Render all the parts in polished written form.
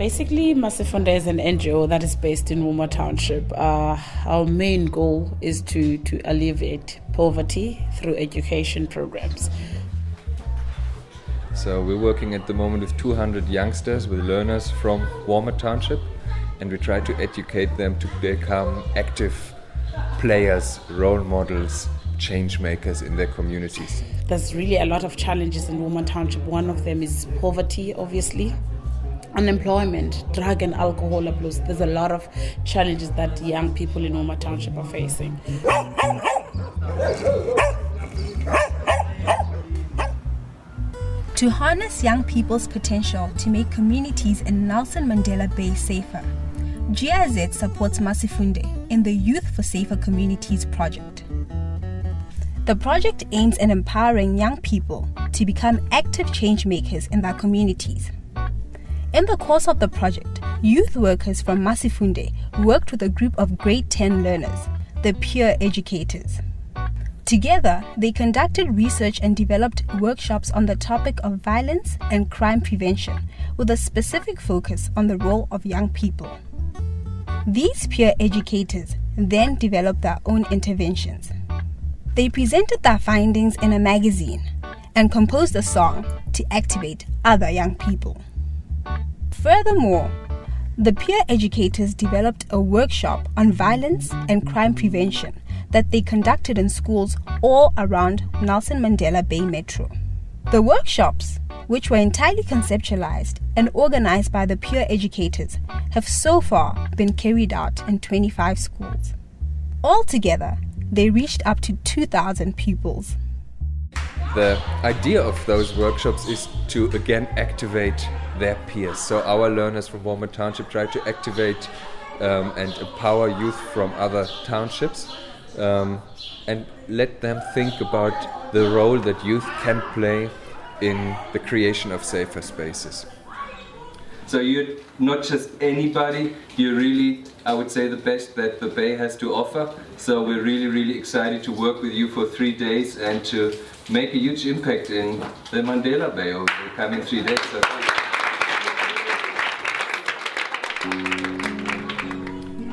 Basically, Masifunde is an NGO that is based in Woma Township. Our main goal is to alleviate poverty through education programs. So we're working at the moment with 200 youngsters, with learners from Woma Township, and we try to educate them to become active players, role models, change makers in their communities. There's really a lot of challenges in Woma Township. One of them is poverty, obviously. Unemployment, drug and alcohol abuse. There's a lot of challenges that young people in Woma Township are facing. To harness young people's potential to make communities in Nelson Mandela Bay safer, GIZ supports Masifunde in the Youth for Safer Communities project. The project aims at empowering young people to become active change makers in their communities. In the course of the project, youth workers from Masifunde worked with a group of grade 10 learners, the peer educators. Together, they conducted research and developed workshops on the topic of violence and crime prevention, with a specific focus on the role of young people. These peer educators then developed their own interventions. They presented their findings in a magazine and composed a song to activate other young people. Furthermore, the peer educators developed a workshop on violence and crime prevention that they conducted in schools all around Nelson Mandela Bay Metro. The workshops, which were entirely conceptualized and organized by the peer educators, have so far been carried out in 25 schools. Altogether, they reached up to 2,000 pupils. The idea of those workshops is to again activate their peers. So our learners from Woma Township try to activate and empower youth from other townships and let them think about the role that youth can play in the creation of safer spaces. So you're not just anybody, you're really, I would say, the best that the Bay has to offer. So we're really, really excited to work with you for 3 days and to make a huge impact in the Mandela Bay over the coming 3 days. So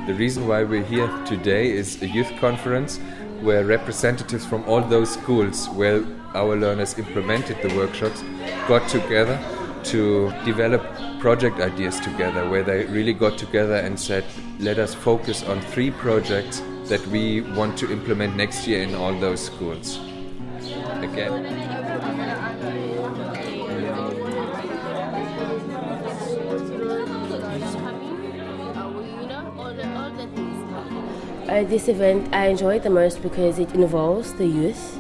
the reason why we're here today is a youth conference where representatives from all those schools where our learners implemented the workshops got together to develop project ideas together, where they really got together and said, let us focus on 3 projects that we want to implement next year in all those schools. Again. This event I enjoy the most because it involves the youth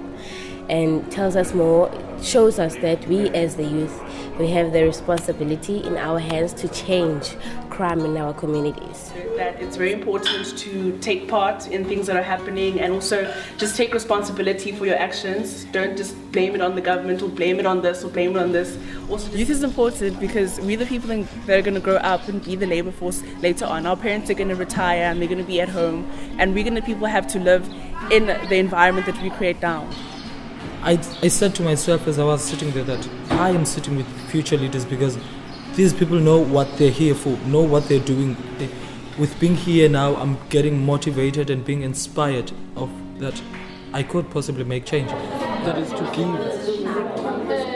and tells us more, shows us that we as the youth, we have the responsibility in our hands to change crime in our communities. That it's very important to take part in things that are happening and also just take responsibility for your actions. Don't just blame it on the government or blame it on this or blame it on this. Also, youth is important because we're the people that are going to grow up and be the labor force later on. Our parents are going to retire and they're going to be at home, and we're going to people have to live in the environment that we create now. I said to myself as I was sitting there that I am sitting with future leaders because these people know what they're here for, know what they're doing. With being here now, I'm getting motivated and being inspired of that I could possibly make change. That is to give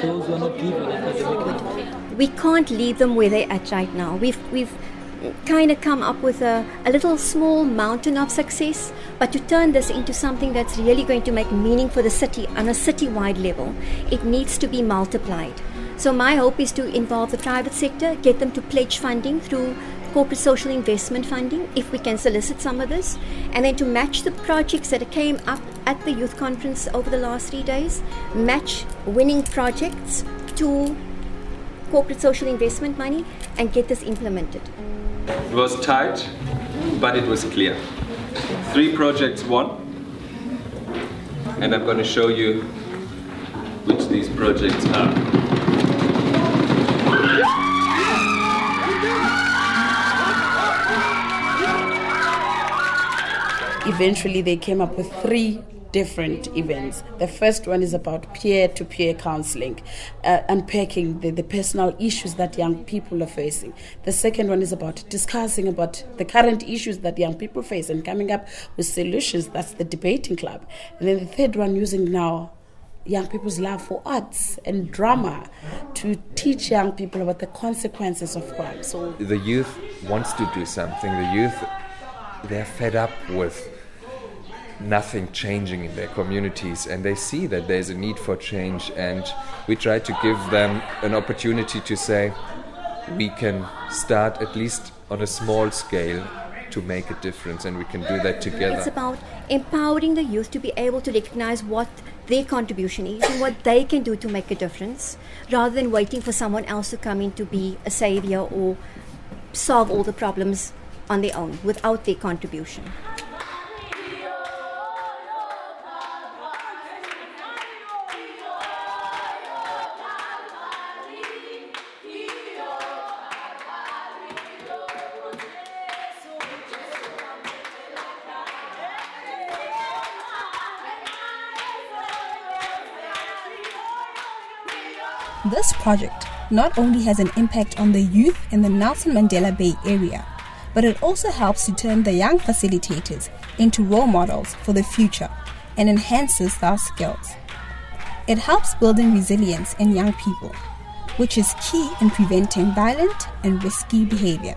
those who are not given academically. We can't leave them where they're at right now. We've kind of come up with a little small mountain of success, but to turn this into something that's really going to make meaning for the city on a city-wide level, it needs to be multiplied. So my hope is to involve the private sector, get them to pledge funding through corporate social investment funding, if we can solicit some of this, and then to match the projects that came up at the youth conference over the last 3 days, match winning projects to corporate social investment money and get this implemented. It was tight, but it was clear. 3 projects won, and I'm going to show you which these projects are. Eventually they came up with 3 different events. The first one is about peer-to-peer counseling, unpacking the personal issues that young people are facing. The second one is about discussing about the current issues that young people face and coming up with solutions. That's the debating club. And then the third one, using now young people's love for arts and drama to teach young people about the consequences of crime. So the youth wants to do something. The youth, they're fed up with nothing changing in their communities, and they see that there's a need for change, and we try to give them an opportunity to say we can start at least on a small scale to make a difference, and we can do that together. It's about empowering the youth to be able to recognize what their contribution is and what they can do to make a difference, rather than waiting for someone else to come in to be a savior or solve all the problems on their own without their contribution. This project not only has an impact on the youth in the Nelson Mandela Bay area, but it also helps to turn the young facilitators into role models for the future and enhances their skills. It helps building resilience in young people, which is key in preventing violent and risky behavior.